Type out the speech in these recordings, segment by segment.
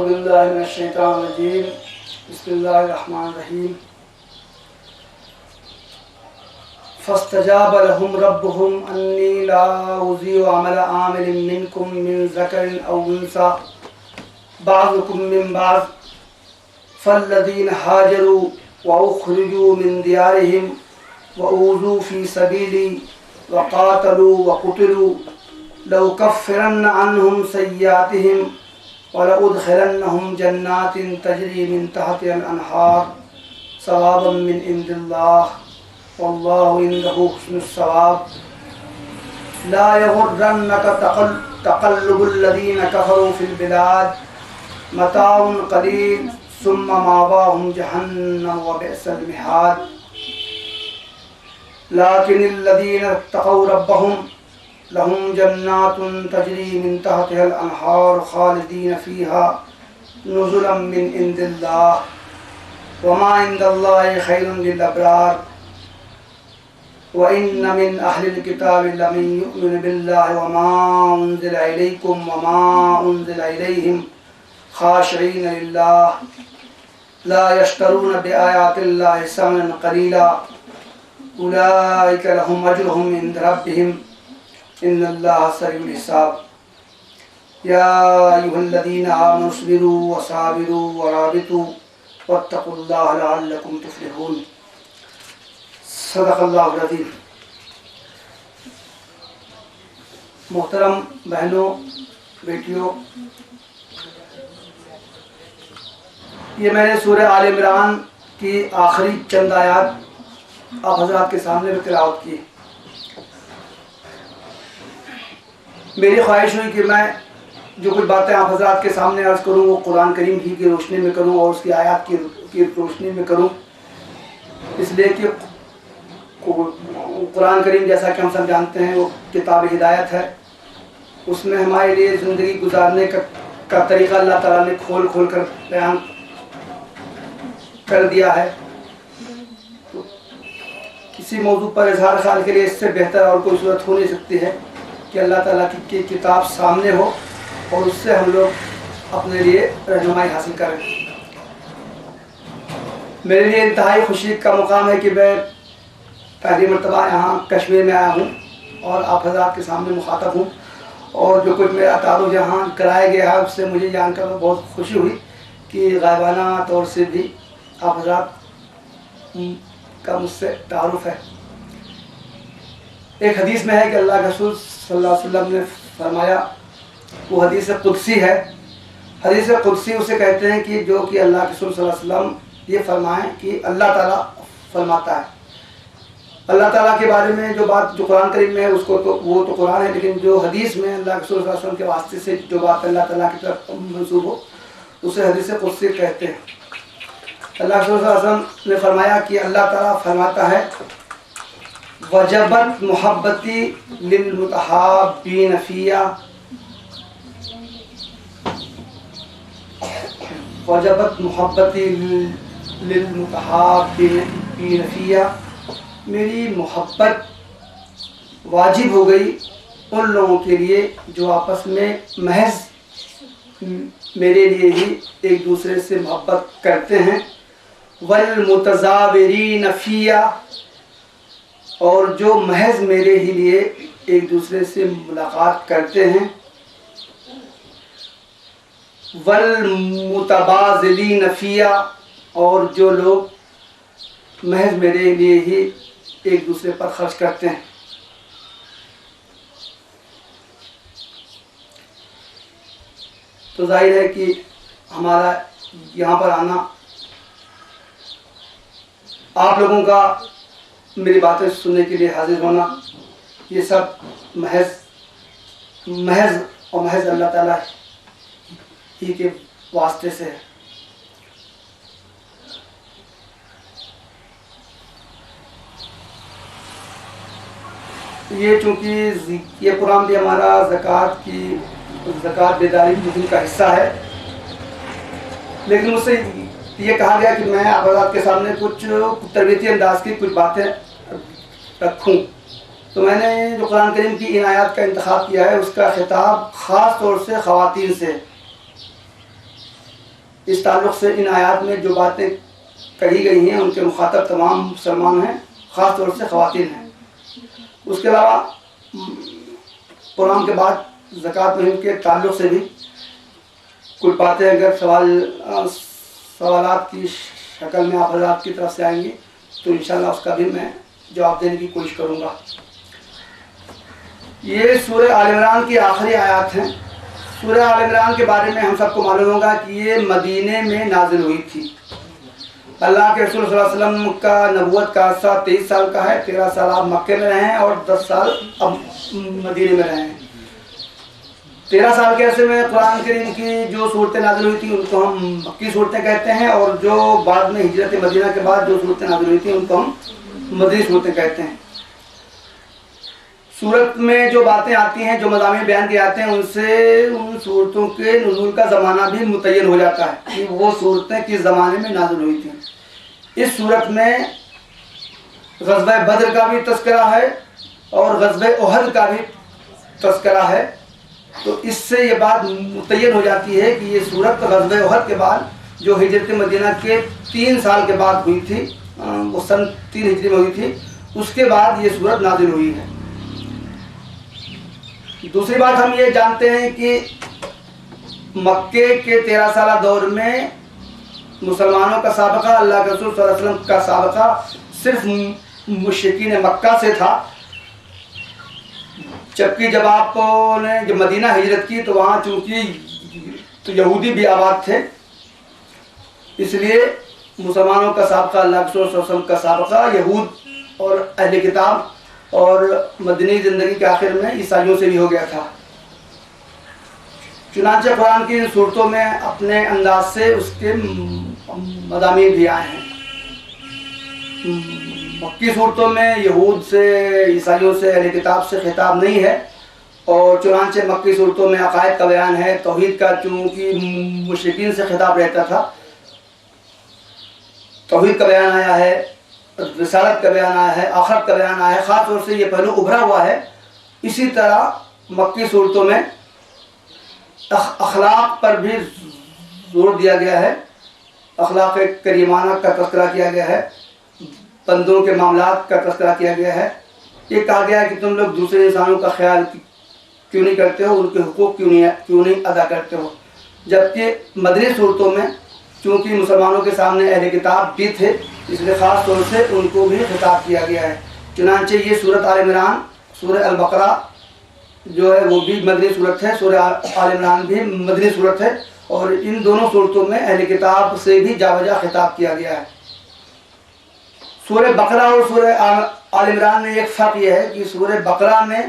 أعوذ بالله من الشيطان الرجيم بسم الله الرحمن الرحيم فاستجاب لهم ربهم أني لا أضيع عمل عامل منكم من ذكر أو أنثى بعضكم من بعض فالذين هاجروا وأخرجوا من ديارهم وأوذوا في سبيلي وقاتلوا وقتلوا لأكفرن عنهم سيئاتهم ولأدخلنهم جنات تجري من تحتها الأنهار ثوابا من عند الله والله عنده حسن الثواب لا يغرنك تقلب الذين كفروا في البلاد متاع قليل ثم مأواهم جهنم وبئس المهاد لكن الذين اتقوا ربهم لهم جنات تجري من تحتها الأنهار خالدين فيها نزلا من عند الله وما عند الله خير للأبرار وإن من أهل الكتاب لمن يؤمن بالله وما أنزل إليكم وما أنزل إليهم خاشعين لله لا يشترون بآيات الله ثمنا قليلا أولئك لهم أجرهم عند ربهم إن الله سريع الحساب يا أيها الذين آمنوا اصبروا وصابروا ورابطوا واتقوا الله لعلكم تفلحون صدق اللہ العظیم. محترم بہنوں بیٹیوں، یہ میں نے سورہ آل عمران کی آخری چند آیات آپ حضرات کے سامنے میں تلاوت کی. میری خواہش ہوئی کہ میں جو کچھ باتیں آپ حضرات کے سامنے عرض کروں وہ قرآن کریم ہی کی روشنی میں کروں اور اس کی آیات کی روشنی میں کروں، اس لیے کہ قرآن کریم جیسا کہ ہم سب جانتے ہیں وہ کتاب ہدایت ہے. اس میں ہمارے لیے زندگی گزارنے کا طریقہ اللہ تعالیٰ نے کھول کھول کر بیان کر دیا ہے. تو کسی موضوع پر اظہار خیال کے لیے اس سے بہتر اور کوئی صورت ہو نہیں سکتی ہے کہ اللہ تعالیٰ کی کتاب سامنے ہو اور اس سے ہم لوگ اپنے لیے رہنمائی حاصل کریں. میرے لیے انتہائی خوشی کا مقام ہے کہ میں پہلی مرتبہ یہاں کشمیر میں آیا ہوں اور آپ حضرات کے سامنے مخاطب ہوں، اور جو کچھ میرا تعارف یہاں کرایا گیا ہے اس سے مجھے جان کر بہت خوشی ہوئی کہ غائبانہ طور سے بھی آپ حضرات کا مجھ سے تعارف ہے. ایک حدیث میں ہے کہ اللہ کے رسول صلی اللہ علیہ وسلم نے فرمایا، وہ حدیث قدسی ہے. حدیث قدسی اسے کہتے ہیں کہ جو کہ اللہ کے رسول صلی اللہ علیہ وسلم یہ فرمائیں کہ اللہ تعالیٰ فرماتا ہے. اللہ تعالیٰ کے بارے میں جو بات جو قرآن کریم میں ہے اس کو تو وہ تو قرآن ہے، لیکن جو حدیث میں اللہ کے رسول صلی اللہ علیہ وسلم کے واسطے سے جو بات اللہ تعالیٰ کی طرف منسوب ہو اسے حدیث قدسی کہتے ہیں. اللہ کے رسول صلی اللہ علیہ وسلم نے فرمایا کہ اللہ تعالیٰ فرماتا ہے، وجبت محبتی للمتحابین فیہ وجبت محبتی للمتحابین فیہ، میری محبت واجب ہو گئی ان لوگوں کے لیے جو آپس میں محض میرے لیے ہی ایک دوسرے سے محبت کرتے ہیں. والمتزاورین فیہ، اور جو محض میرے ہی لیے ایک دوسرے سے ملاقات کرتے ہیں. والمتبادلین فیہ، اور جو لوگ محض میرے لیے ہی ایک دوسرے پر خرچ کرتے ہیں. تو ظاہر ہے کہ ہمارا یہاں پر آنا، آپ لوگوں کا میری باتیں سننے کے لیے حاضر ہونا، یہ سب محض اللہ تعالیٰ ہی کے واسطے سے ہے. یہ چونکہ یہ قرآن بھی ہمارا زکوٰۃ بیداری مہم کا حصہ ہے، لیکن مجھ سے یہ کہا گیا کہ میں آپ حضرات کے سامنے کچھ تربیتی انداز کی کچھ باتیں رکھوں. تو میں نے جو قرآن کریم کی ان آیات کا انتخاب کیا ہے اس کا خطاب خاص طور سے خواتین سے. اس تعلق سے ان آیات میں جو باتیں کہی گئی ہیں ان کے مخاطب تمام مسلمان ہیں، خاص طور سے خواتین ہیں۔ اس کے علاوہ قرآن کے بعد زکوٰۃ مہم کے تعلق سے بھی کچھ باتیں اگر سوالات کی شکل میں آپ حضرات کی طرف سے آئیں گی تو انشاءاللہ اس کا بھی میں جواب دینے کی کوشش کروں گا۔ یہ سورہ آل عمران کی آخری آیات ہیں۔ سورہ آل عمران کے بارے میں ہم سب کو معلوم ہوگا کہ یہ مدینے میں نازل ہوئی تھی۔ اللہ کے رسول صلی اللہ علیہ وسلم کا نبوت کا عرصہ 23 سال کا ہے، 13 سال آپ مکے میں رہے ہیں اور 10 سال اب مدینے میں رہے ہیں۔ 13 سال کے عرصے میں قرآن کریم کی جو صورتیں نازل ہوئی تھیں ان کو ہم مکی صورتیں کہتے ہیں، اور جو بعد میں ہجرت مدینہ کے بعد جو صورتیں نازل ہوئی تھیں ان کو ہم مدنی صورتیں کہتے ہیں۔ صورت میں جو باتیں آتی ہیں، جو مضامین بیان کیے جاتے ہیں، ان سے ان صورتوں کے نزول کا زمانہ بھی متعین ہو جاتا ہے کہ وہ صورتیں کس زمانے میں نازل ہوئی تھیں۔ اس صورت میں غزوہ بدر کا بھی تذکرہ ہے اور غزوہ احد کا بھی تذکرہ ہے، تو اس سے یہ بات متعین ہو جاتی ہے کہ یہ صورت غزوہ احد کے بعد جو ہجرت مدینہ کے 3 سال کے بعد ہوئی تھی، وہ سن 3 ہجری میں ہوئی تھی، اس کے بعد یہ صورت نازل ہوئی ہے۔ دوسری بات ہم یہ جانتے ہیں کہ مکے کے 13 سالہ دور میں مسلمانوں کا سابقہ، اللہ کے رسول صلی اللہ علیہ وسلم کا سابقہ صرف مشرکین مکہ سے تھا، جبکہ جب آپ نے جب مدینہ ہجرت کی تو وہاں چونکہ یہودی بھی آباد تھے، اس لیے مسلمانوں کا سابقہ، اللہ کے رسول صلی اللہ علیہ وسلم کا سابقہ یہود اور اہل کتاب اور مدنی زندگی کے آخر میں عیسائیوں سے بھی ہو گیا تھا۔ چنانچہ قرآن کی ان صورتوں میں اپنے انداز سے اس کے مضامین بھی آئے ہیں۔ مکی صورتوں میں یہود سے، عیسائیوں سے، اہل کتاب سے خطاب نہیں ہے، اور چنانچہ مکی صورتوں میں عقائد کا بیان ہے، توحید کا، چونکہ مشرکین سے خطاب رہتا تھا، توحید کا بیان آیا ہے، رسالت کا بیان آیا ہے، آخرت کا بیان آیا ہے، خاص طور سے یہ پہلو ابھرا ہوا ہے۔ اسی طرح مکی صورتوں میں اخلاق پر بھی زور دیا گیا ہے، اخلاق کریمانہ کا تذکرہ کیا گیا ہے، بندوں کے معاملات کا تذکرہ کیا گیا ہے۔ یہ کہا گیا ہے کہ تم لوگ دوسرے انسانوں کا خیال کیوں نہیں کرتے ہو، ان کے حقوق کیوں نہیں ادا کرتے ہو، جبکہ مدنی صورتوں میں چونکہ مسلمانوں کے سامنے اہل کتاب بھی تھے، اس لیے خاص طور سے ان کو بھی خطاب کیا گیا ہے۔ چنانچہ یہ سورۃ آل عمران، سورہ البقرہ جو ہے وہ بھی مدنی صورت ہے، سورہ آل عمران بھی مدنی صورت ہے، اور ان دونوں صورتوں میں اہل کتاب سے بھی جا بجا خطاب کیا گیا ہے۔ سورہ بقرہ اور سورہ آل عمران میں ایک فرق یہ ہے کہ سورہ بقرہ میں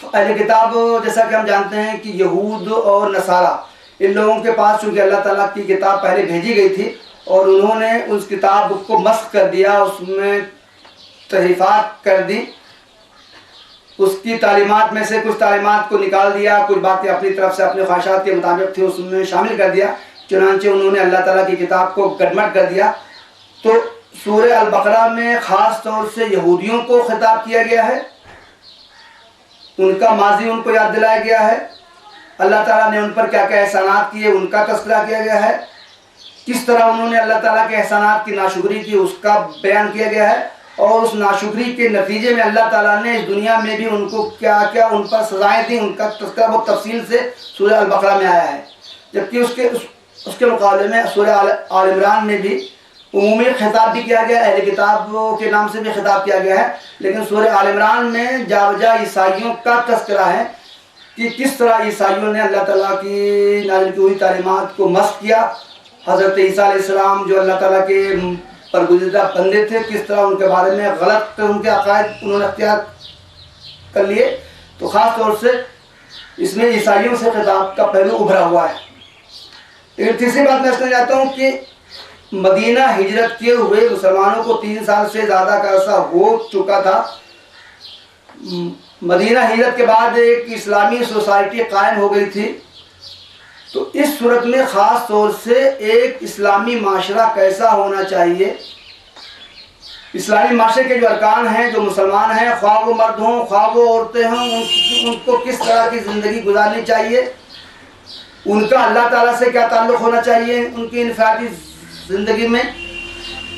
اہل کتاب، جیسا کہ ہم جانتے ہیں کہ یہود اور نصارہ، ان لوگوں کے پاس چونکہ اللہ تعالیٰ کی کتاب پہلے بھیجی گئی تھی اور انہوں نے اس کتاب کو مسخ کر دیا، اس میں تحریفات کر دی، اس کی تعلیمات میں سے کچھ تعلیمات کو نکال دیا، کچھ باتیں اپنی طرف سے اپنے خواہشات کے مطابق تھی اس میں شامل کر دیا، چنانچہ انہوں نے اللہ تعالیٰ کی کتاب کو گڈمٹ کر دیا۔ تو سورہ البقرہ میں خاص طور سے یہودیوں کو خطاب کیا گیا ہے، ان کا ماضی ان کو یاد دلایا گیا ہے، اللہ تعالیٰ نے ان پر کیا کیا احسانات کیے ان کا تذکرہ کیا گیا ہے، کس طرح انہوں نے اللہ تعالیٰ کے احسانات کی ناشکری کی اس کا بیان کیا گیا ہے، اور اس ناشکری کے نتیجے میں اللہ تعالیٰ نے اس دنیا میں بھی ان کو کیا کیا ان پر سزائیں دیں، ان کا تذکرہ بہت تفصیل سے سورہ البقرہ میں آیا ہے۔ جبکہ اس کے مقابلے میں سورہ آل عمران میں بھی عمومی خطاب بھی کیا گیا، اہل کتاب کے نام سے بھی خطاب کیا گیا ہے، لیکن سورہ آل عمران میں جا بجا عیسائیوں کا تذکرہ ہے کہ کس طرح عیسائیوں نے اللہ تعالیٰ کی نازل کی ہوئی تعلیمات کو مسخ کیا، حضرت عیسیٰ علیہ السلام جو اللہ تعالیٰ کے برگزیدہ بندے تھے، کس طرح ان کے بارے میں غلط ان کے عقائد انہوں نے اختیار کر لیے۔ تو خاص طور سے اس میں عیسائیوں سے خطاب کا پہلو ابھرا ہوا ہے۔ لیکن تیسری بات میں سمجھ جاتا ہوں کہ مدینہ ہجرت کیے ہوئے مسلمانوں کو 3 سال سے زیادہ کا عرصہ ہو چکا تھا۔ مدینہ ہجرت کے بعد ایک اسلامی سوسائٹی قائم ہو گئی تھی، تو اس صورت میں خاص طور سے ایک اسلامی معاشرہ کیسا ہونا چاہیے، اسلامی معاشرے کے جو ارکان ہیں، جو مسلمان ہیں، خواہ وہ مرد ہوں خواہ وہ عورتیں ہوں، ان کو کس طرح کی زندگی گزارنی چاہیے، ان کا اللہ تعالیٰ سے کیا تعلق ہونا چاہیے ان کی انفرادی زندگی میں،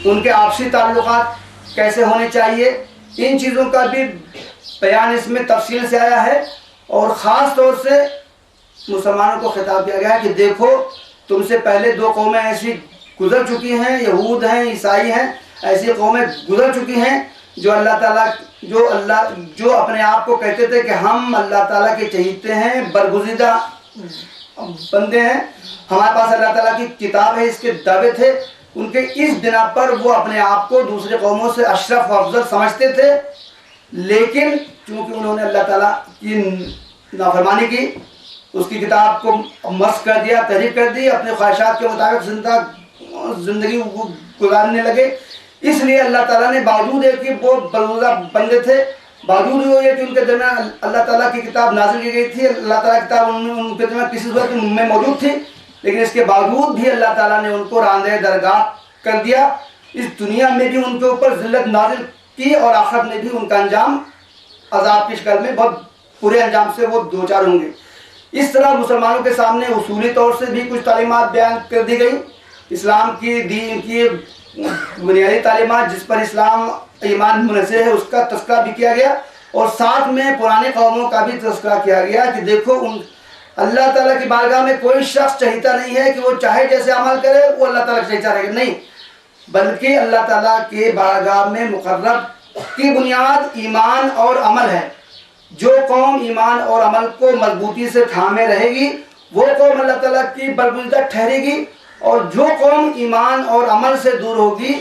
ان کے آپسی تعلقات کیسے ہونے چاہیے، ان چیزوں کا بھی بیان اس میں تفصیل سے آیا ہے۔ اور خاص طور سے مسلمانوں کو خطاب کیا گیا ہے کہ دیکھو تم سے پہلے 2 قومیں ایسی گزر چکی ہیں، یہود ہیں، عیسائی ہیں، ایسی قومیں گزر چکی ہیں جو اللہ تعالیٰ جو اپنے آپ کو کہتے تھے کہ ہم اللہ تعالیٰ کے چہیتے ہیں، برگزیدہ بندے ہیں، ہمارے پاس اللہ تعالیٰ کی کتاب ہے، اس کے دعوے تھے۔ ان کے اس بنا پر وہ اپنے آپ کو دوسرے قوموں سے اشرف و افضل سمجھتے تھے، لیکن چونکہ انہوں نے اللہ تعالیٰ کی نافرمانی کی، اس کی کتاب کو مسخ کر دیا، تحریف کر دی، اپنے خواہشات کے مطابق زندگی گزارنے لگے، اس لیے اللہ تعالیٰ نے باوجود ہے کہ وہ برگزیدہ بندے تھے، باوجود یہ کہ ان کے درمیان اللہ تعالیٰ کی کتاب نازل کی گئی تھی، اللہ تعالیٰ کی کتاب ان کے درمیان کسی صورت میں موجود تھی، لیکن اس کے باوجود بھی اللہ تعالیٰ نے ان کو راندہ درگاہ کر دیا، اس دنیا میں بھی ان کے اوپر ذلت نازل کی اور آخرت میں بھی ان کا انجام عذاب کی شکل میں بہت برے انجام سے وہ دوچار ہوں گے۔ اس طرح مسلمانوں کے سامنے اصولی طور سے بھی کچھ تعلیمات بیان کر دی گئی، اسلام کی دین کی بنیادی تعلیمات جس پر اسلام ایمان منحصر ہے اس کا تذکرہ بھی کیا گیا، اور ساتھ میں پرانے قوموں کا بھی تذکرہ کیا گیا کہ دیکھو اللہ تعالیٰ کی بارگاہ میں کوئی شخص چہیتا نہیں ہے کہ وہ چاہے جیسے عمل کرے وہ اللہ تعالیٰ کا چہیتا رہے گا، نہیں، بلکہ اللہ تعالیٰ کے بارگاہ میں مقرب کی بنیاد ایمان اور عمل ہے۔ جو قوم ایمان اور عمل کو مضبوطی سے تھامے رہے گی وہ قوم اللہ تعالیٰ کی برگزیدہ ٹھہرے گی، اور جو قوم ایمان اور عمل سے دور ہوگی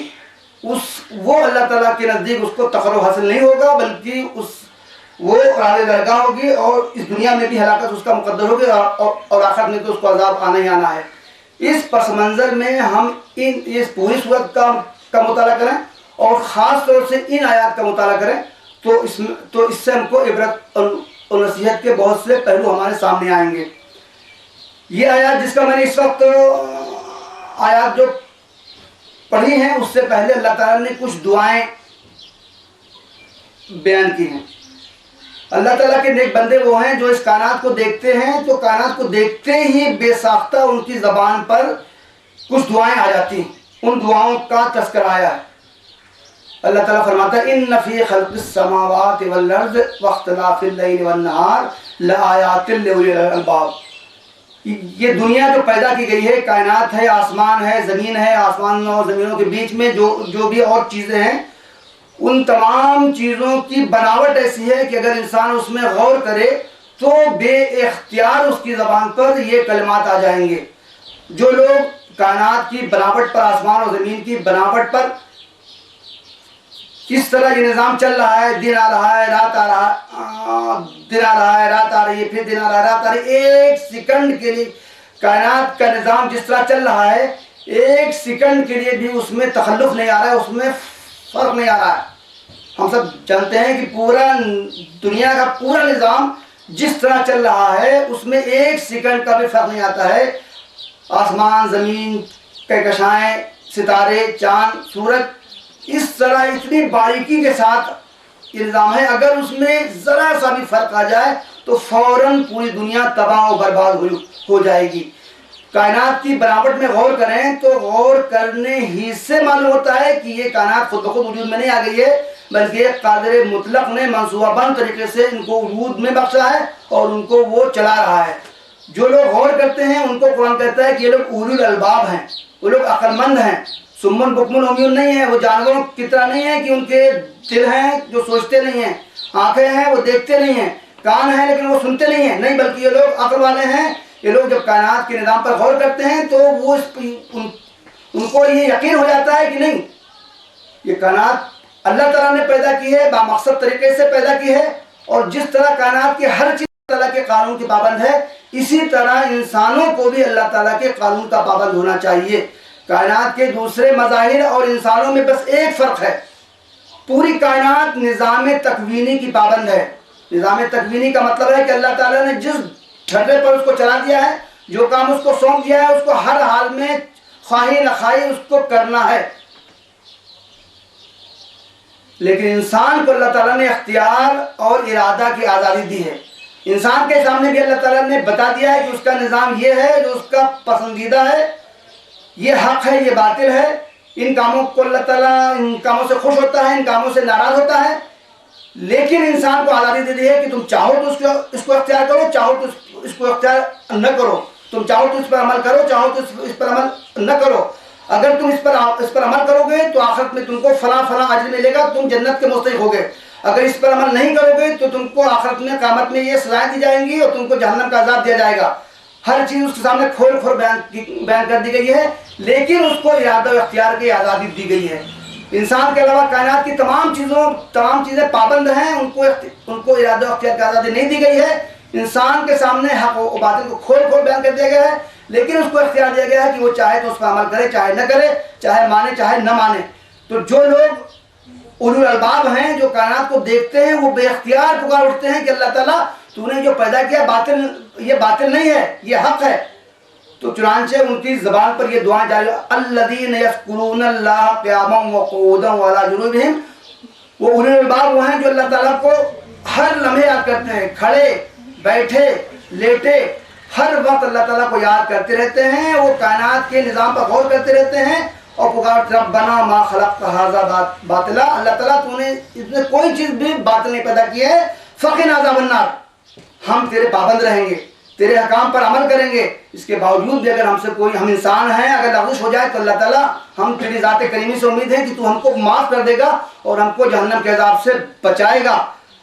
وہ اللہ تعالیٰ کے نزدیک اس کو تقرب حاصل نہیں ہوگا، بلکہ وہ راندہ درگاہ ہوگی، اور اس دنیا میں بھی ہلاکت اس کا مقدر ہوگی، اور آخرت میں تو اس کو عذاب آنا ہی آنا ہے۔ اس پس منظر میں ہم اس پوری صورت کا مطالعہ کریں اور خاص طور سے ان آیات کا مطالعہ کریں تو اس سے ہم کو عبرت اور نصیحت کے بہت سے پہلو ہمارے سامنے آئیں گے۔ یہ آیات جس کا میں نے اس وقت آیات جو پڑھی ہیں اس سے پہلے اللہ تعالیٰ نے کچھ دعائیں بیان کی ہیں۔ اللہ تعالیٰ کے نیک بندے وہ ہیں جو اس کائنات کو دیکھتے ہیں تو کائنات کو دیکھتے ہی بے ساختہ ان کی زبان پر کچھ دعائیں آ جاتی ہیں، ان دعاؤں کا تذکرہ آیا ہے۔ اللہ تعالیٰ فرماتا ہے ان فی خلق السماوات والارض واختلاف اللیل والنہار لآیات لأولی الالباب۔ یہ دنیا جو پیدا کی گئی ہے، کائنات ہے، آسمان ہے، زمین ہے، آسمانوں اور زمینوں کے بیچ میں جو بھی اور چیزیں ہیں، ان تمام چیزوں کی بناوٹ ایسی ہے کہ اگر انسان اس میں غور کرے تو بے اختیار اس کی زبان پر یہ کلمات آ جائیں گے۔ جو لوگ کائنات کی بناوٹ پر، آسمان اور زمین کی بناوٹ پر کس طرح یہ نظام چل رہا ہے، دن آ رہا ہے، رات آ رہا ہے، دن آ رہا ہے، رات آ رہی ہے، پھر دن آ رہا ہے، رات آ رہی ہے، ایک سیکنڈ کے لیے کائنات کا نظام جس طرح چل رہا ہے، ایک سیکنڈ کے لیے بھی اس میں تخلف نہیں آ رہا ہے، اس میں فرق نہیں آ رہا ہے۔ ہم سب جانتے ہیں کہ پورا دنیا کا پورا نظام جس طرح چل رہا ہے اس میں ایک سیکنڈ کا بھی فرق نہیں آتا ہے۔ آسمان، زمین، کہکشائیں، ستارے، چاند، سورج، اس طرح اتنی باریکی کے ساتھ یہ نظام ہے، اگر اس میں ذرا سا بھی فرق آ جائے تو فوراً پوری دنیا تباہ و برباد ہو جائے گی۔ کائنات کی بناوٹ میں غور کریں تو غور کرنے ہی سے معلوم ہوتا ہے کہ یہ کائنات خود بخود وجود میں نہیں آ گئی ہے، بلکہ ایک قادر مطلق نے منصوبہ بند طریقے سے ان کو وجود میں بخشا ہے اور ان کو وہ چلا رہا ہے۔ جو لوگ غور کرتے ہیں ان کو قرآن کہتا ہے کہ یہ لوگ اولی الالباب ہیں، وہ لوگ عقل مند ہیں، سمن بکمن عمیون نہیں ہیں، وہ جانوروں کی طرح نہیں ہیں کہ ان کے دل ہیں جو سوچتے نہیں ہیں، آنکھیں ہیں وہ دیکھتے نہیں ہیں، کان ہیں لیکن وہ سنتے نہیں ہیں، نہیں، بلکہ یہ لوگ عقل والے ہیں۔ یہ لوگ جب کائنات کے نظام پر غور کرتے ہیں تو وہ ان کو یہ یقین ہو جاتا ہے کہ نہیں، یہ کائنات اللہ تعالیٰ نے پیدا کی ہے، بامقصد طریقے سے پیدا کی ہے، اور جس طرح کائنات کی ہر چیز اللہ تعالیٰ کے قانون کی پابند ہے، اسی طرح انسانوں کو بھی اللہ تعالیٰ کے قانون کا پابند ہونا چاہیے۔ کائنات کے دوسرے مظاہر اور انسانوں میں بس ایک فرق ہے، پوری کائنات نظام تکوینی کی پابند ہے۔ نظام تکوینی کا مطلب ہے کہ اللہ تعالیٰ نے جس ڈھرے پر اس کو چلا دیا ہے، جو کام اس کو سونپ دیا ہے، اس کو ہر حال میں خواہی نہ خواہی اس کو کرنا ہے۔ لیکن انسان کو اللہ تعالیٰ نے اختیار اور ارادہ کی آزادی دی ہے۔ انسان کے سامنے بھی اللہ تعالیٰ نے بتا دیا ہے کہ اس کا نظام یہ ہے جو اس کا پسندیدہ ہے، یہ حق ہے، یہ باطل ہے، ان کاموں کو اللہ تعالیٰ ان کاموں سے خوش ہوتا ہے، ان کاموں سے ناراض ہوتا ہے۔ لیکن انسان کو آزادی دے دی ہے کہ تم چاہو تو اس کو اختیار کرو، چاہو تو اس کو اختیار نہ کرو، تم چاہو تو اس پر عمل کرو، چاہو تو اس پر عمل نہ کرو۔ اگر تم اس پر عمل کرو گے تو آخرت میں تم کو فلاں فلاں اجر ملے گا، تم جنت کے مستحق ہوگے۔ اگر اس پر عمل نہیں کرو گے تو تم کو آخرت میں قیامت میں یہ سزائیں دی جائیں گی اور تم کو جہنم کا عذاب دیا جائے گا۔ ہر چیز اس کے سامنے کھول کھول بیان کر دی گئی ہے، لیکن اس کو ارادہ و اختیار کی آزادی دی گئی ہے۔ انسان کے علاوہ کائنات کی تمام چیزیں پابند ہیں، ان کو ارادہ و اختیار کی آزادی نہیں دی گئی ہے۔ انسان کے سامنے حق و باطل کو کھول کھول بیان کر دیا گیا ہے، لیکن اس کو اختیار دیا گیا ہے کہ وہ چاہے تو اس پر عمل کرے، چاہے نہ کرے، چاہے مانے چاہے نہ مانے۔ تو جو لوگ اولو الالباب ہیں، جو کائنات کو دیکھتے ہیں، وہ بے اختیار پکار اٹھتے ہیں کہ اللہ تعالیٰ تو نے جو پیدا کیا یہ باطل نہیں ہے، یہ حق ہے۔ تو چنانچہ ان کی زبان پر یہ دعائیں جاری الذین یذکرون اللہ قیاما وقعودا وعلی جنوبہم، وہ اولو الالباب وہ ہیں جو اللہ تعالیٰ کو ہر لمحے یاد کرتے ہیں، کھڑے بیٹھے لیٹے ہر وقت اللہ تعالیٰ کو یاد کرتے رہتے ہیں، وہ کائنات کے نظام پر غور کرتے رہتے ہیں اور پکارتے ربنا ما خلقت ھذا باطلا، اللہ تعالیٰ تو نے اس میں کوئی چیز بھی باطل نہیں پیدا کی ہے، فقنا عذاب النار، ہم تیرے پابند رہیں گے، تیرے حکام پر عمل کریں گے۔ اس کے باوجود بھی اگر ہم سے کوئی، ہم انسان ہیں، اگر لغزش ہو جائے تو اللہ تعالیٰ ہم تیری ذات کریمی سے امید ہے کہ تو ہم کو معاف کر دے گا اور ہم کو جہنم کے عذاب سے بچائے گا۔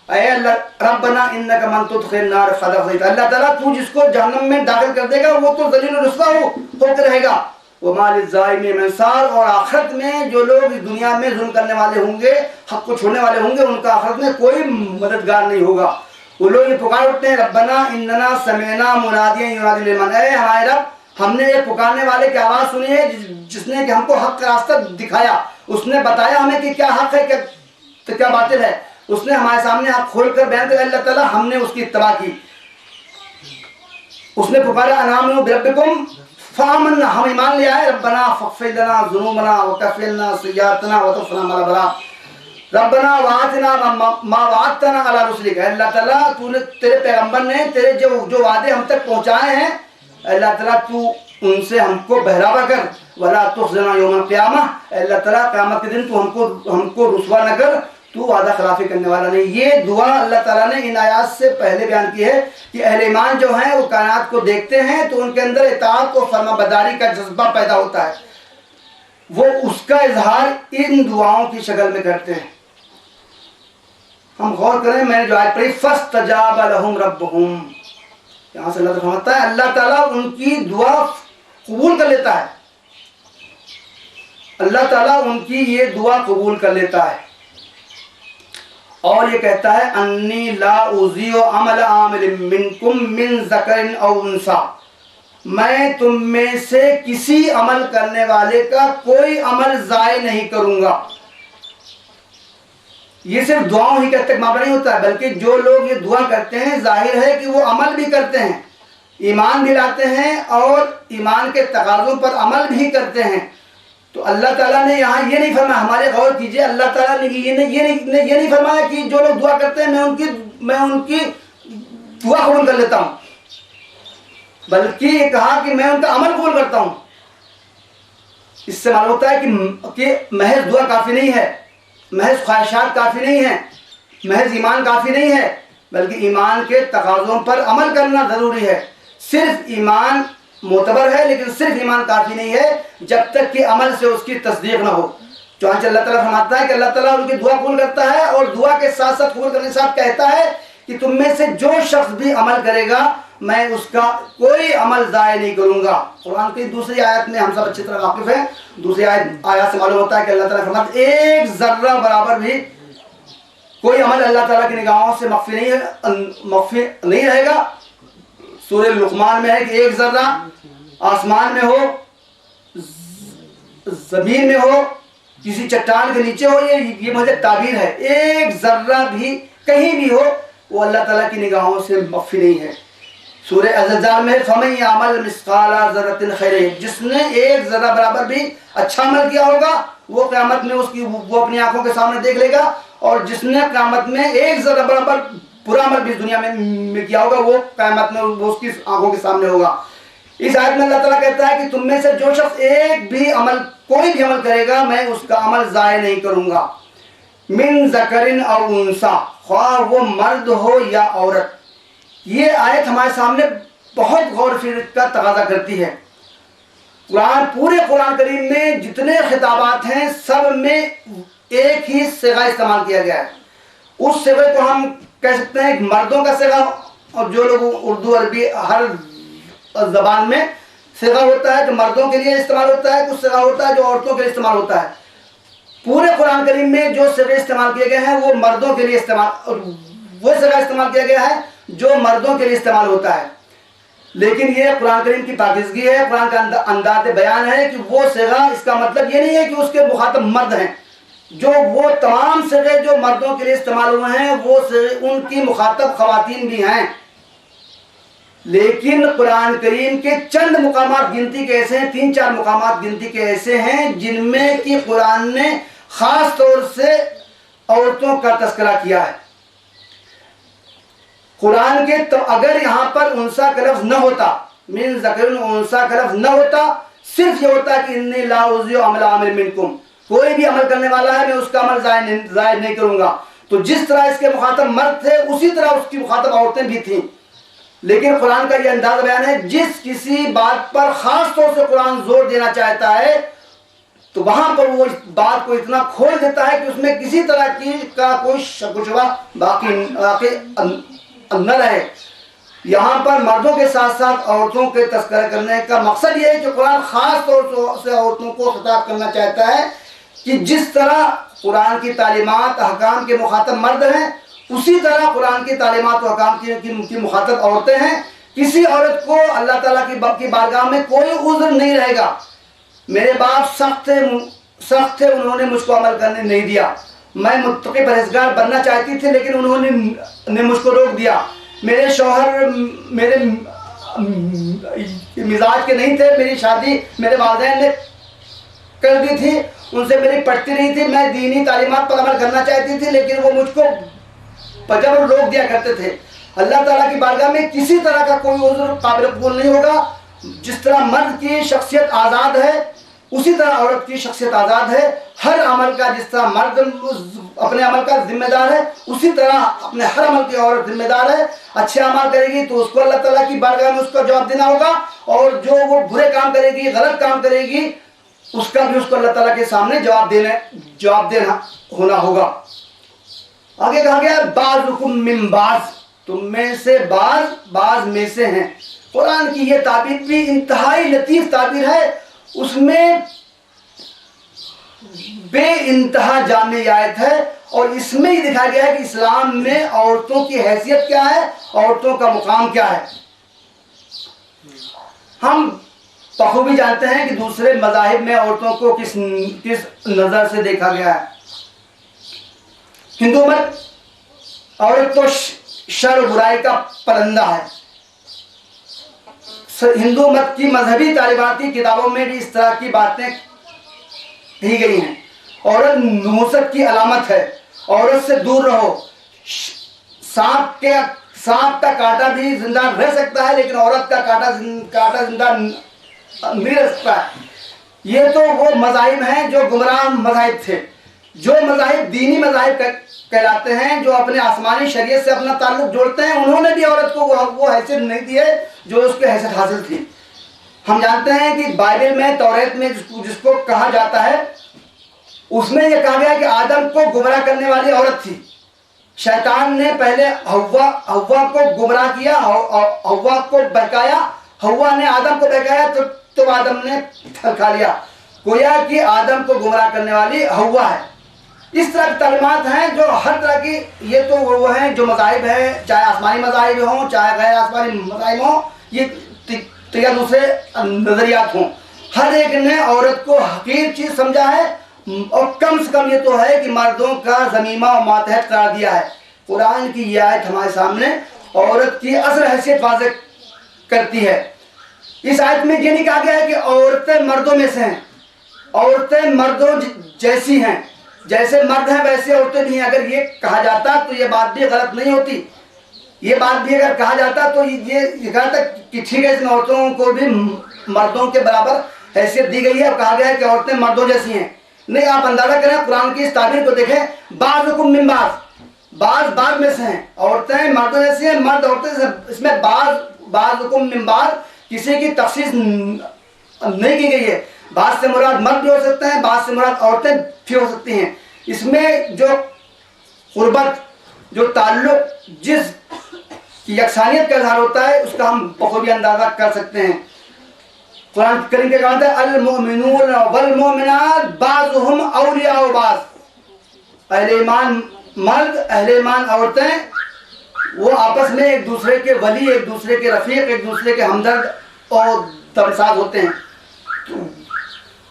اے اللہ ربنا انک من تدخل النار فقد اخزیتہ، اللہ تعالیٰ تو جس کو جہنم میں داخل کر دے گا وہ تو ذلیل و رسوا ہو کے رہے گا۔ وما للظالمین من انصار، اور آخرت میں جو لوگ اس دنیا میں ظلم کرنے والے ہوں گے، حق کو چھوڑنے والے ہوں گے، ان کا آخرت میں کوئی مددگار نہیں ہوگا۔ وہ لوگ یہ پکار اٹھتے ہیں ربنا اننا سمعنا منادیا ینادی للایمان، اے ہمارے رب ہم نے ایک پکارنے والے کی آواز سنی ہے جس نے کہ ہم کو حق کا راستہ دکھایا، اس نے بتایا ہمیں کہ کیا حق ہے کیا باطل ہے، اس نے ہمارے سامنے حق کھول کر بیان کیا، اللہ تعالیٰ ہم نے اس کی اتباع کی۔ اس نے پکارا انآمنوا بربکم فآمنا، ہم ایمان لے آئے، ربنا فاغفر لنا ذنوبنا وکفر عنا سیئاتنا وتوفنا مع الابرار، ربنا وآتنا ما وعدتنا علی رسلک، اللہ تعالیٰ تو نے تیرے پیغمبر نے تیرے جو وعدے ہم تک پہنچائے ہیں، اللہ تعالیٰ تو ان سے ہم کو بہراوا کر، ولا تخزنا یوم القیامہ، اللہ تعالیٰ قیامت کے دن تو ہم کو رسوا نہ کر، تو وعدہ خلافی کرنے والا نہیں۔ یہ دعا اللہ تعالیٰ نے ان آیات سے پہلے بیان کی ہے کہ اہل ایمان جو ہیں وہ کائنات کو دیکھتے ہیں تو ان کے اندر اطاعت و فرما برداری کا جذبہ پیدا ہوتا ہے، وہ اس کا اظہار ان دعاؤں کی شکل میں کرتے ہیں۔ ہم غور کریں، میں نے جو آیت پڑھی فاستجاب لهم ربهم، یہاں سے اللہ تعالیٰ فرماتا ہے اللہ تعالیٰ ان کی دعا قبول کر لیتا ہے، اللہ تعالیٰ ان کی یہ دعا قبول کر لیتا ہے اور یہ کہتا ہے انی لا اضیع عمل عامل منکم من ذکر او انثی، میں تم میں سے کسی عمل کرنے والے کا کوئی عمل ضائع نہیں کروں گا۔ یہ صرف دعاؤں ہی کا تک معاملہ نہیں ہوتا ہے، بلکہ جو لوگ یہ دعا کرتے ہیں ظاہر ہے کہ وہ عمل بھی کرتے ہیں، ایمان بھی لاتے ہیں اور ایمان کے تقاضوں پر عمل بھی کرتے ہیں۔ تو اللہ تعالیٰ نے یہاں یہ نہیں فرمایا، ہمارے غور کیجئے، اللہ تعالیٰ نے یہ نہیں فرمایا کہ جو لوگ دعا کرتے ہیں میں ان کی دعا قبول کر لیتا ہوں، بلکہ یہ کہا کہ میں ان کا عمل قبول کرتا ہوں۔ اس سے معلوم ہوتا ہے کہ محض دعا کافی نہیں ہے، محض خواہشات کافی نہیں ہیں، محض ایمان کافی نہیں ہے، بلکہ ایمان کے تقاضوں پر عمل کرنا ضروری ہے۔ صرف ایمان معتبر ہے لیکن صرف ایمان کافی نہیں ہے جب تک کہ عمل سے اس کی تصدیق نہ ہو۔ چنانچہ اللہ تعالیٰ فرماتا ہے کہ اللہ تعالیٰ ان کی دعا قبول کرتا ہے اور دعا کے ساتھ ساتھ قبول کرنے کے ساتھ کہتا ہے کہ تم میں سے جو شخص بھی عمل کرے گا میں اس کا کوئی عمل ضائع نہیں کروں گا۔ قرآن کی دوسری آیت میں ہم سب اچھی طرح واقف ہیں، دوسری آیت سے معلوم ہوتا ہے کہ اللہ تعالیٰ فرماتا ہے ایک ذرہ برابر بھی کوئی عمل اللہ تعالیٰ کی نگاہوں سے مخفی نہیں رہے گا۔ سورہ لقمان میں ہے کہ ایک ذرہ آسمان میں ہو، زمین میں ہو، کسی چٹان کے نیچے ہو، یہ مجھے تعبیر ہے، ایک ذرہ بھی کہیں بھی ہو وہ اللہ تعالیٰ کی نگاہوں سے مخفی نہیں ہے۔ سورہ الزلزال میں فَمَن يَعْمَلْ مِثْقَالَ ذَرَّةٍ خَيْرًا، جس نے ایک ذرہ برابر بھی اچھا عمل کیا ہوگا وہ قیامت میں وہ اپنی آنکھوں کے سامنے دیکھ لے گا، اور جس نے قیامت میں ایک ذرہ برابر برا عمل بھی اس دنیا میں کیا ہوگا وہ قیامت میں وہ اس کی آنکھوں کے سامنے ہوگا۔ اس آیت میں اللہ تعالیٰ کہتا ہے کہ تم میں سے جو شخص ایک بھی عمل کوئی بھی عمل کرے گا میں اس کا عمل ضائع نہیں کروں گا، من ذکرن او انسا، خواہ وہ مرد ہو یا عورت۔ یہ آیت ہمارے سامنے بہت غور و فکر کا تقاضا کرتی ہے۔ پورے قرآن کریم میں جتنے خطابات ہیں سب میں ایک ہی صیغہ استعمال کیا گیا ہے۔ اس صیغے کو ہم کہہ سکتے ہیں مردوں کا صیغہ، اور جو لوگ اردو عربی ہر زبان میں صیغہ ہوتا ہے جو مردوں کے لیے استعمال ہوتا ہے، کچھ صیغہ ہوتا ہے جو عورتوں کے لیے استعمال ہوتا ہے۔ پورے قرآن کریم میں جو صیغے استعمال کیے گئے ہیں وہ مردوں کے لیے وہ صیغہ استعمال کیا گیا ہے جو مردوں کے لیے استعمال ہوتا ہے۔ لیکن یہ قرآن کریم کی پاکیزگی ہے، قرآن کا انداز بیان ہے کہ وہ صیغہ، اس کا مطلب یہ نہیں ہے کہ اس کے مخاطب مرد ہیں، جو وہ تمام صیغے جو مردوں کے لیے استعمال ہوئے ہیں وہ ان کی مخاطب خواتین بھی ہیں۔ لیکن قرآن کریم کے چند مقامات گنتی کے ایسے ہیں، 3-4 مقامات گنتی کے ایسے ہیں جن میں کہ قرآن نے خاص طور سے عورتوں کا تذکرہ کیا ہے۔ قرآن کے تو اگر یہاں پر انسا کا لفظ نہ ہوتا، من ذکر انسا کا لفظ نہ ہوتا، صرف یہ ہوتا کہ انی لا اضیع عمل عامل منکم، کوئی بھی عمل کرنے والا ہے میں اس کا عمل ضائع نہیں کروں گا، تو جس طرح اس کے مخاطب مرد تھے اسی طرح اس کی مخاطب عورتیں بھی تھیں۔ لیکن قرآن کا یہ انداز بیان ہے جس کسی بات پر خاص طور سے قرآن زور دینا چاہتا ہے تو وہاں پر وہ اس بات کو اتنا کھول دیتا ہے کہ اس میں کسی طرح کی کا کوئی شک و شبہ باقی نہ رہے۔ یہاں پر مردوں کے ساتھ ساتھ عورتوں کے تذکرہ کرنے کا مقصد یہ ہے کہ قرآن خاص طور سے عورتوں کو خطاب کرنا چاہتا ہے کہ جس طرح قرآن کی تعلیمات احکام کے مخاطب مرد ہیں اسی طرح قرآن کی تعلیمات و احکام کی مخاطب عورتیں ہیں۔ کسی عورت کو اللہ تعالیٰ کی بارگاہ میں کوئی عذر نہیں رہے گا، میرے باپ سخت تھے انہوں نے مجھ کو عمل کرنے نہیں دیا، میں متقی پرہیزگار بننا چاہتی تھی لیکن انہوں نے مجھ کو روک دیا، میرے شوہر میرے مزاج کے نہیں تھے، میری شادی میرے والدین نے کر دی تھی، ان سے میری پٹتی نہیں تھی، میں دینی تعلیمات پر عمل کرنا چاہتی تھی لیکن وہ مجھ کو جبر روک دیا کرتے تھے۔ اللہ تعالیٰ کی بارگاہ میں کسی طرح کا کوئی عذر قابل قبول نہیں ہوگا۔ جس طرح مرد کی شخصیت آزاد ہے اسی طرح عورت کی شخصیت آزاد ہے۔ ہر عمل کا جس طرح مرد اپنے عمل کا ذمہ دار ہے اسی طرح اپنے ہر عمل کی عورت ذمہ دار ہے۔ اچھے عمل کرے گی تو اس کو اللہ تعالیٰ کی بارگاہ میں اس کا جواب دینا ہوگا، اور جو وہ برے کام کرے گی، غلط کام کرے گی، اس کا بھی اس کو اللہ تعالیٰ کے سامنے جواب دینا ہونا ہوگا۔ آگے کہا گیا بعضکم من بعض، تم میں سے بعض میں سے ہیں۔ قرآن کی یہ تعبیر بھی انتہائی لطیف تعبیر ہے، اس میں بے انتہا جامع آیت ہے، اور اس میں یہ دکھایا گیا ہے کہ اسلام میں عورتوں کی حیثیت کیا ہے، عورتوں کا مقام کیا ہے۔ ہم بخوبی جانتے ہیں کہ دوسرے مذاہب میں عورتوں کو کس نظر سے دیکھا گیا ہے۔ ہندو مت عورت تو شر و برائی کا پرندہ ہے۔ ہندو مت کی مذہبی تعلیماتی کتابوں میں بھی اس طرح کی باتیں کہی گئی ہیں۔ عورت نحوست کی علامت ہے، عورت سے دور رہو۔ سانپ کا کانٹا بھی زندہ رہ سکتا ہے لیکن عورت کا کانٹا زندہ نہیں رہ سکتا ہے۔ یہ تو وہ مذاہب ہیں جو گمراہ مذاہب تھے۔ جو مذاہب دینی مذاہب کہلاتے ہیں، جو اپنے آسمانی شریعت سے اپنا تعلق جوڑتے ہیں، انہوں نے بھی عورت کو وہ حیثیت نہیں دی ہے جو اس کے حیثیت حاصل تھی۔ ہم جانتے ہیں کہ بائبل میں، توریت میں جس کو کہا جاتا ہے، اس میں یہ کہا گیا کہ آدم کو گمراہ کرنے والی عورت تھی۔ شیطان نے پہلے حوا کو گمراہ کیا، حوا کو بہکایا، حوا نے آدم کو بہکایا تو آدم نے پھل کھا لیا۔ گویا کہ آدم کو گمراہ کرنے والی حوا ہے۔ اس طرح کی تعلیمات ہیں جو ہر طرح کی، یہ تو وہ ہیں جو مذاہب ہیں، چاہے آسمانی مذاہب ہوں چاہے غیر آسمانی مذاہب ہوں، یہ یا دوسرے نظریات ہوں، ہر ایک نے عورت کو حقیر چیز سمجھا ہے، اور کم سے کم یہ تو ہے کہ مردوں کا ذمیمہ و ماتحت قرار دیا ہے۔ قرآن کی یہ آیت ہمارے سامنے عورت کی اصل حیثیت واضح کرتی ہے۔ اس آیت میں یہ نہیں کہا گیا ہے کہ عورتیں مردوں میں سے ہیں، عورتیں مردوں جیسی ہیں، جیسے مرد ہیں ویسے عورتیں بھی ہیں۔ اگر یہ کہا جاتا تو یہ بات بھی غلط نہیں ہوتی، یہ بات بھی اگر کہا جاتا تو یہ کہا تھا کہ ٹھیک ہے اس میں عورتوں کو بھی مردوں کے برابر حیثیت دی گئی ہے اور کہا گیا ہے کہ عورتیں مردوں جیسی ہیں. نہیں، آپ اندازہ کریں قرآن کی اس تعبیر کو دیکھیں، بعضکم من بعض میں سے ہیں، عورتیں مردوں جیسی ہیں، مرد عورتیں جیسے. اس میں بعضکم من بعض کسی کی تخصیص نہیں کی گئی ہے. بعض سے مراد مرد بھی ہو سکتے ہیں، بعض سے مراد عورتیں بھی ہو سکتی ہیں. اس میں جو قربت، جو تعلق، جس کی یکسانیت کا اظہار ہوتا ہے اس کا ہم بخوبی اندازہ کر سکتے ہیں. قرآن کریم کے کہا ہے المؤمنون والمؤمنات بعضهم اولیاء بعض. اہل ایمان مرد، اہل ایمان عورتیں وہ آپس میں ایک دوسرے کے ولی، ایک دوسرے کے رفیق، ایک دوسرے کے ہمدرد اور تمثال ہوتے ہیں.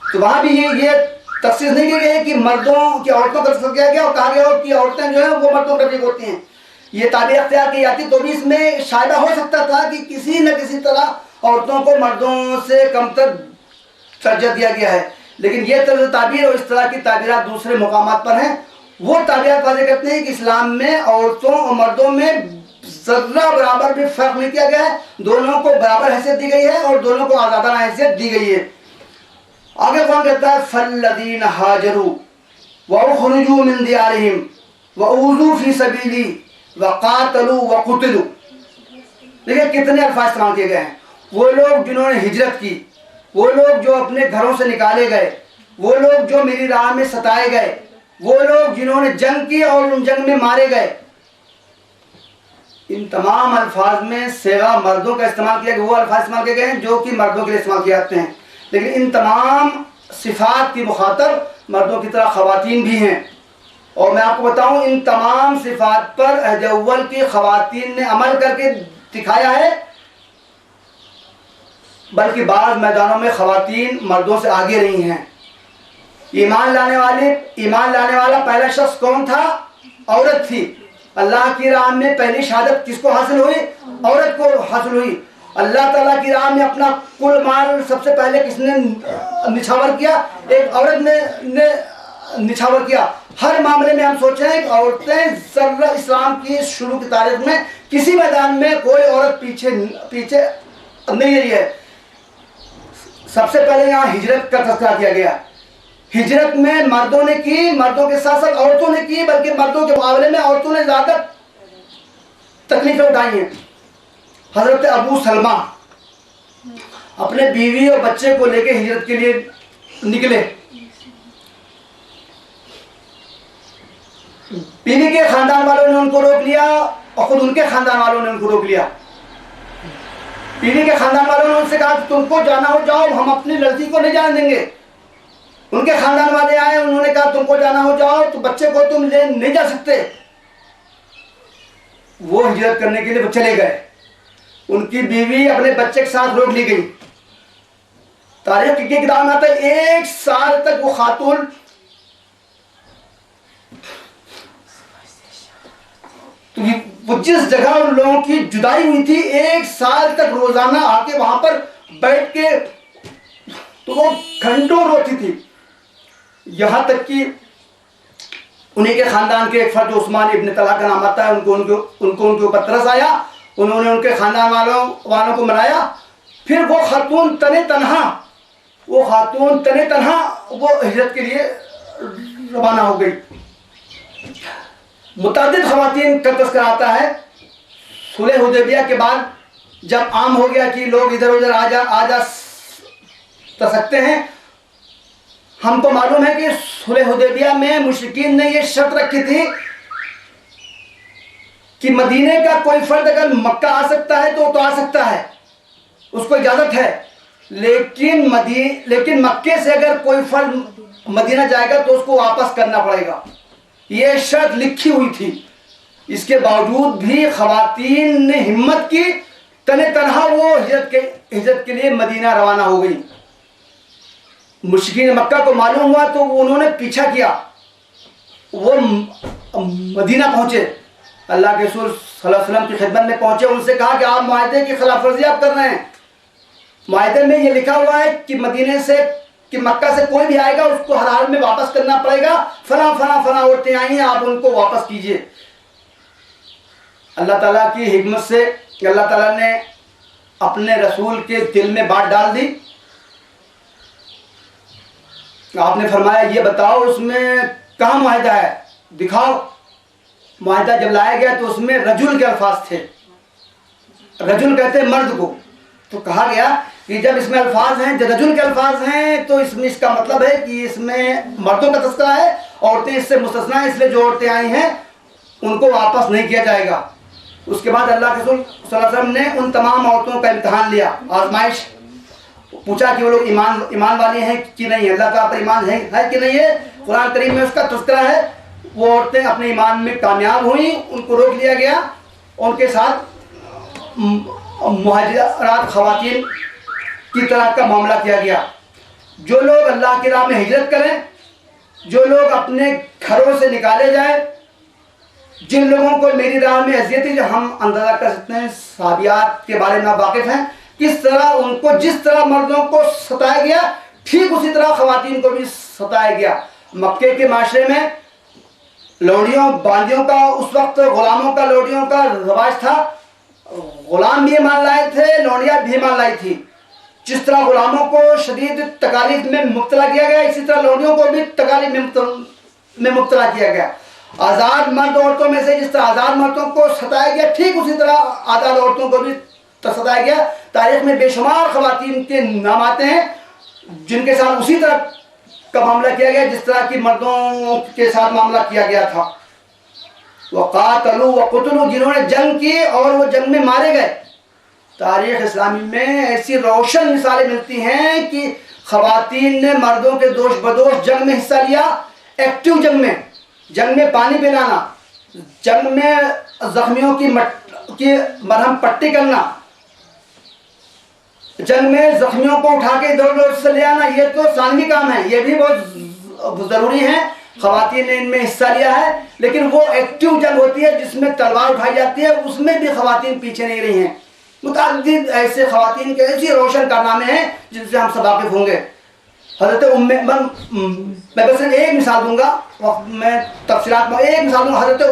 تو وہاں بھی یہ تخصیص نہیں کی گئی کہ مردوں کی عورتوں کا تذکرہ کیا گیا اور کہا گیا کہ عورتیں جو ہیں وہ مردوں کے رفیق ہوتی ہیں. یہ تعبیر اختیار کی جاتی تو بھی اس میں شائبہ ہو سکتا تھا کہ کسی نہ کسی طرح عورتوں کو مردوں سے کمتر درجہ دیا گیا ہے. لیکن یہ طرز تعبیر اور اس طرح کی تعبیرات دوسرے مقامات پر ہیں. وہ تعبیرات واضح کرتے ہیں کہ اسلام میں عورتوں اور مردوں میں ذرہ برابر بھی فرق نہیں کیا گیا ہے، دونوں کو برابر حیثیت دی گئی ہے اور دونوں کو آزادانہ حیثیت دی گئی ہے. آگے قرآن کہتا ہے فالذین ہاجروا واخرجوا من دیارہم واوذوا فی سبیلی وقاتلوا وقتلوا. دیکھیں کتنے الفاظ استعمال کیے گئے ہیں. وہ لوگ جنہوں نے ہجرت کی، وہ لوگ جو اپنے گھروں سے نکالے گئے، وہ لوگ جو میری راہ میں ستائے گئے، وہ لوگ جنہوں نے جنگ کی اور ان جنگ میں مارے گئے. ان تمام الفاظ میں صیغہ مردوں کا استعمال کیا گیا، وہ الفاظ استعمال کیے گئے ہیں جو کہ مردوں کے لیے استعمال کیے جاتے ہیں. لیکن ان تمام صفات کی مخاطب مردوں کی طرح خواتین بھی ہیں. اور میں آپ کو بتاؤں ان تمام صفات پر عہد اول کی خواتین نے عمل کر کے دکھایا ہے، بلکہ بعض میدانوں میں خواتین مردوں سے آگے رہی ہیں. ایمان لانے والا پہلا شخص کون تھا؟ عورت تھی. اللہ کی راہ میں پہلی شہادت کس کو حاصل ہوئی؟ عورت کو حاصل ہوئی. اللہ تعالیٰ کی راہ میں اپنا کل مال سب سے پہلے کس نے نچھاور کیا؟ ایک عورت نے نچھاور کیا. ہر معاملے میں ہم سوچیں کہ عورتیں ذرہ اسلام کی شروع کی تاریخ میں کسی میدان میں کوئی عورت پیچھے نہیں رہی ہے. سب سے پہلے یہاں ہجرت کا تذکرہ کیا گیا. ہجرت میں مردوں نے کی، مردوں کے ساتھ ساتھ عورتوں نے کی، بلکہ مردوں کے مقابلے میں عورتوں نے زیادہ تکلیفیں اٹھائی ہیں. حضرت ابو سلمہ اپنے بیوی اور بچے کو لے کے ہجرت کے لیے نکلے. بیوی کے خاندان والوں نے ان کو روک لیا اور خود ان کے خاندان والوں نے ان کو روک لیا. بیوی کے خاندان والوں نے ان سے کہا کہ تم کو جانا ہو جاؤ، ہم اپنی لڑکی کو نہیں جانے دیں گے. ان کے خاندان والے آئے، انہوں نے کہا تم کو جانا ہو جاؤ، تو بچے کو تم لے نہیں جا سکتے. وہ ہجرت کرنے کے لیے وہ چلے گئے. ان کی بیوی اپنے بچے کے ساتھ روک لی گئی. تاریخ کی کتاب میں آتا ہے 1 سال تک وہ خاتون وہ جس جگہ ان لوگوں کی جدائی ہوئی تھی 1 سال تک روزانہ آ کے وہاں پر بیٹھ کے تو وہ گھنٹوں روتی تھی. یہاں تک کہ انہیں کے خاندان کے ایک فرد عثمان ابن طلحہ کا نام آتا ہے، ان کو ان کے اوپر ترس آیا. انہوں نے ان کے خاندان والوں کو منایا. پھر وہ خاتون تنے تنہا وہ ہجرت کے لیے روانہ ہو گئی. متعدد خواتین کا تذکرہ آتا ہے. صلح حدیبیہ کے بعد جب عام ہو گیا کہ لوگ ادھر ادھر آ جا سکتے ہیں، ہم کو معلوم ہے کہ صلح حدیبیہ میں مشرکین نے یہ شرط رکھی تھی کہ مدینے کا کوئی فرد اگر مکہ آ سکتا ہے تو آ سکتا ہے، اس کو اجازت ہے. لیکن مکے سے اگر کوئی فرد مدینہ جائے گا تو اس کو واپس کرنا پڑے گا. یہ شرط لکھی ہوئی تھی. اس کے باوجود بھی خواتین نے ہمت کی، تنہا وہ ہجرت کے لیے مدینہ روانہ ہو گئی. مشرکین مکہ کو معلوم ہوا تو انہوں نے پیچھا کیا. وہ مدینہ پہنچے، اللہ کے رسول صلی اللہ علیہ وسلم کی خدمت میں پہنچے. ان سے کہا کہ آپ معاہدے کی خلاف ورزی آپ کر رہے ہیں. معاہدے میں یہ لکھا ہوا ہے کہ مدینے سے کہ مکہ سے کوئی بھی آئے گا اس کو ہر حال میں واپس کرنا پڑے گا. فلاں عورتیں آئی ہیں، آپ ان کو واپس کیجئے. اللہ تعالیٰ کی حکمت سے اللہ تعالیٰ نے اپنے رسول کے دل میں بات ڈال دی. آپ نے فرمایا یہ بتاؤ اس میں کہاں معاہدہ ہے، دکھاؤ. معاہدہ جب لایا گیا تو اس میں رجل کے الفاظ تھے. رجل کہتے ہیں مرد کو. تو کہا گیا کہ جب اس میں الفاظ ہیں، جب رجل کے الفاظ ہیں، تو اس کا مطلب ہے کہ اس میں مردوں کا تذکرہ ہے، عورتیں اس سے مستثنا ہیں، اس لیے جو عورتیں آئی ہیں ان کو واپس نہیں کیا جائے گا. اس کے بعد اللہ کے رسول صلی اللہ علیہ وسلم نے ان تمام عورتوں کا امتحان لیا، آزمائش. پوچھا کہ وہ لوگ ایمان والی ہیں کہ نہیں، اللہ کا پر ایمان ہے کہ نہیں ہے. قرآن کریم میں اس کا تذکرہ ہے. وہ عورتیں اپنے ایمان میں کامیاب ہوئیں، ان کو روک لیا گیا، ان کے ساتھ مہاجرات خواتین کی طرح کا معاملہ کیا گیا. جو لوگ اللہ کی راہ میں ہجرت کریں، جو لوگ اپنے گھروں سے نکالے جائیں، جن لوگوں کو میری راہ میں اذیت ہے، جو ہم اندازہ کر سکتے ہیں صحابیات کے بارے میں واقف ہیں، کس طرح ان کو جس طرح مردوں کو ستایا گیا ٹھیک اسی طرح خواتین کو بھی ستایا گیا. مکے کے معاشرے میں لوڑیوں باندیوں کا اس وقت غلاموں کا لوڑیوں کا رواج تھا. غلام بھی ایمان لائے تھے، لوڑیاں بھی ایمان لائی تھی. جس طرح غلاموں کو شدید تکالیف میں مبتلا کیا گیا، اسی طرح لوڑیوں کو بھی تکالیف میں مبتلا کیا گیا. آزاد مرد عورتوں میں سے جس طرح آزاد مردوں کو ستایا گیا، ٹھیک اسی طرح آزاد عورتوں کو بھی ستایا گیا. تاریخ میں بے شمار خواتین کے نام آتے ہیں جن کے ساتھ اسی طرح کا معاملہ کیا گیا جس طرح کی مردوں کے ساتھ معاملہ کیا گیا تھا. وقاتلوا وقتلوا، جنہوں نے جنگ کی اور وہ جنگ میں مارے گئے. تاریخ اسلامی میں ایسی روشن مثالیں ملتی ہیں کہ خواتین نے مردوں کے دوش بدوش جنگ میں حصہ لیا. ایکٹیو جنگ میں پانی پلانا، جنگ میں زخمیوں کی مرہم پٹی کرنا، جنگ میں زخمیوں کو اٹھا کے ادھر ادھر سے لے آنا، یہ تو ثانوی کام ہے، یہ بھی بہت ضروری ہے. خواتین نے ان میں حصہ لیا ہے. لیکن وہ ایکٹیو جنگ ہوتی ہے جس میں تلوار اٹھائی جاتی ہے، اس میں بھی خواتین پیچھے نہیں رہی ہیں. متعدد ایسے خواتین کے ایسی روشن کارنامے ہیں جن سے ہم سب واقف ہوں گے. حضرت میں بس ایک مثال دوں گا، میں تفصیلات میں ایک مثال دوں گا. حضرت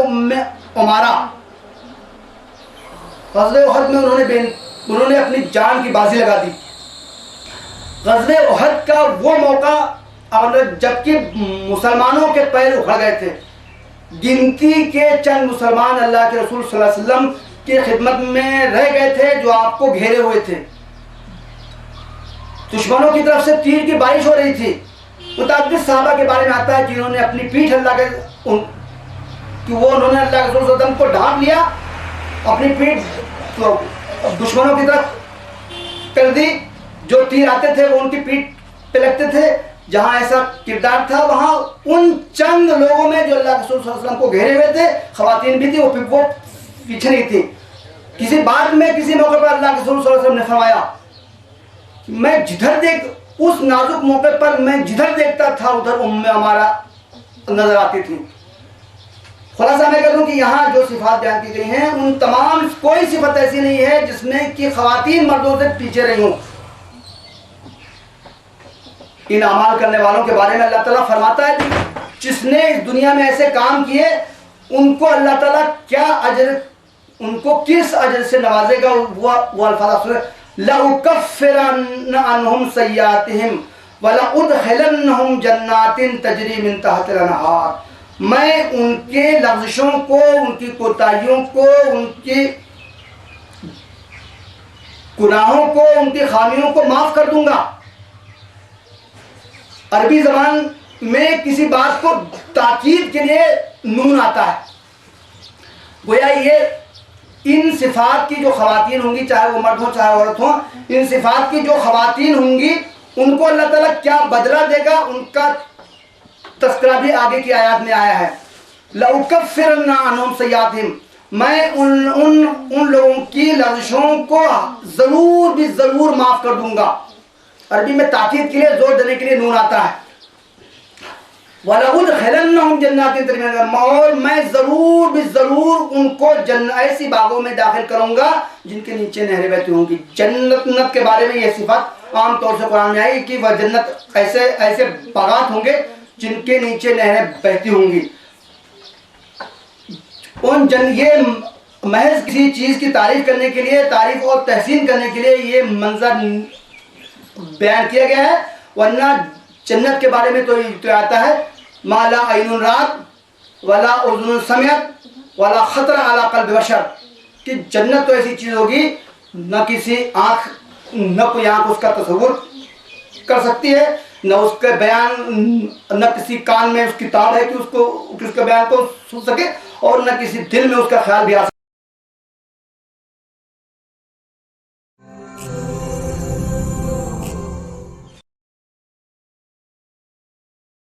عمارہ، غزوہ احد میں انہوں نے اپنی جان کی بازی لگا دی. غزوہ احد کا وہ موقع جبکہ مسلمانوں کے پیر اکھڑ گئے تھے. گنتی کے چند مسلمان اللہ کے رسول صلی اللہ علیہ وسلم کی خدمت میں رہ گئے تھے جو آپ کو گھیرے ہوئے تھے. دشمنوں کی طرف سے تیر کی بارش ہو رہی تھی. متعدد صحابہ کے بارے میں آتا ہے جنہوں نے اپنی پیٹھ انہوں نے اللہ کے رسول صلی اللہ علیہ وسلم کو ڈھانپ لیا، اپنی پیٹھ دشمنوں کی طرف کر دی. جو تیر آتے تھے وہ ان کی پیٹھ پہ لگتے تھے. جہاں ایسا کردار تھا وہاں ان چند لوگوں میں جو اللہ کے رسول صلی اللہ علیہ وسلم کو گھیرے ہوئے تھے، خواتین بھی تھی، وہ پیچھے نہیں تھی. کسی بات میں کسی موقع پر اللہ کے رسول صلی اللہ علیہ وسلم نے فرمایا، میں جدھر اس نازک موقع پر میں جدھر دیکھتا تھا ادھر ہمارا نظر آتی تھی. خلاصہ میں کہہ دوں کہ یہاں جو صفات بیان کی گئی ہیں ان تمام کوئی صفت ایسی نہیں ہے جس میں کہ خواتین مردوں سے پیچھے رہی ہوں. ان اعمال کرنے والوں کے بارے میں اللہ تعالیٰ فرماتا ہے کہ جس نے اس دنیا میں ایسے کام کیے ان کو اللہ تعالیٰ کیا اجر، ان کو کس اجر سے نوازے گا. وہ الفاظ لَأُكَفِّرَنَّ عَنْهُمْ سَيِّئَاتِهِمْ وَلَأُدْخِلَنَّهُمْ جَنَّاتٍ تَجْرِي مِنْ تَحْتِهَا الْأَنْهَارُ، میں ان کے لغزشوں کو، ان کی کوتاہیوں کو، ان کی گناہوں کو، ان کی خامیوں کو معاف کر دوں گا. عربی زبان میں کسی بات کو تاکید کے لیے نون آتا ہے. گویا یہ ان صفات کی جو خواتین ہوں گی، چاہے وہ مرد ہوں چاہے عورت ہوں، ان صفات کی جو خواتین ہوں گی ان کو اللہ تعالیٰ کیا بدلہ دے گا ان کا تذکرہ بھی آگے کی آیات میں آیا ہے. لَأُكَفِّرَنَّ عَنْهُمْ سَيِّئَاتِهِمْ، میں ان لوگوں کی لغزشوں کو ضرور بھی ضرور معاف کر دوں گا. عربی میں تاکید کے لیے زور دینے کے لیے نون آتا ہے. وَلَأُدْخِلَنَّهُمْ جَنَّاتٍ تَجْرِي مِنْ تَحْتِهَا الْأَنْهَارُ، اور میں ضرور بھی ضرور ان کو ایسی باغوں میں داخل کروں گا جن کے نیچے نہریں بہتی ہوں گی. جنت کے بارے میں یہ صفت عام طور سے قرآن میں آئی کہ وہ جنت ایسے باغات ہوں گے جن کے نیچے نہریں بہتی ہوں گی. یہ محض کسی چیز کی تعریف کرنے کے لیے، تعریف اور تحسین کرنے کے لیے یہ منظر بیان کیا گیا ہے، ورنہ جنت کے بارے میں تو آتا ہے ما لا عین رات ولا اذن سمعت ولا خطر علی قلب بشر، کہ جنت تو ایسی چیز ہوگی نہ کسی آنکھ، نہ کوئی آنکھ اس کا تصور کر سکتی ہے، نہ اس کے بیان، نہ کسی کان میں اس کی تاب ہے کہ اس کے بیان کو سن سکے، اور نہ کسی دل میں اس کا خیال بھی آ سکے۔